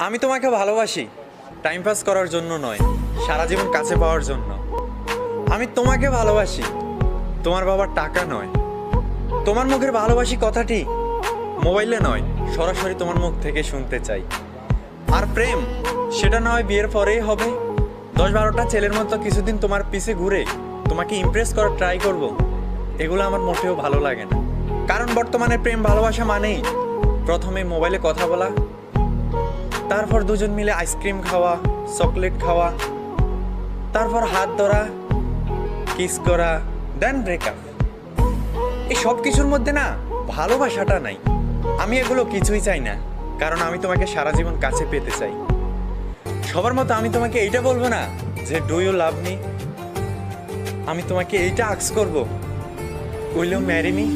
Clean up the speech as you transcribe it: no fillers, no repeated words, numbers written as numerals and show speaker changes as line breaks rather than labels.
আমি তোমাকে ভালোবাসি টাইম পাস করার জন্য নয়, সারা জীবন কাছে পাওয়ার জন্য। আমি তোমাকে ভালোবাসি তোমার বাবার টাকা নয়। তোমার মুখের ভালোবাসি কথাটি মোবাইলে নয়, সরাসরি তোমার মুখ থেকে শুনতে চাই। আর প্রেম সেটা না হয় বিয়ের পরেই হবে। 10-12টা ছেলের মতো কিছুদিন তোমার পিছে ঘুরে তোমাকে ইমপ্রেস করার ট্রাই করব, এগুলো আমার মোটেও ভালো লাগে না। কারণ বর্তমানে প্রেম ভালোবাসা মানেই প্রথমে মোবাইলে কথা বলা, তারপর দুজন মিলে আইসক্রিম খাওয়া, চকলেট খাওয়া, তারপর হাত ধরা, কিস করা, দেন ব্রেকআপ। এই সব কিছুর মধ্যে না ভালোবাসাটা নাই। আমি এগুলো কিছুই চাই না, কারণ আমি তোমাকে সারা জীবন কাছে পেতে চাই। সবার মতো আমি তোমাকে এইটা বলবো না যে ডু ইউ লাভ মি। আমি তোমাকে এইটা আস্ক করবো, উইল ইউ ম্যারি মি।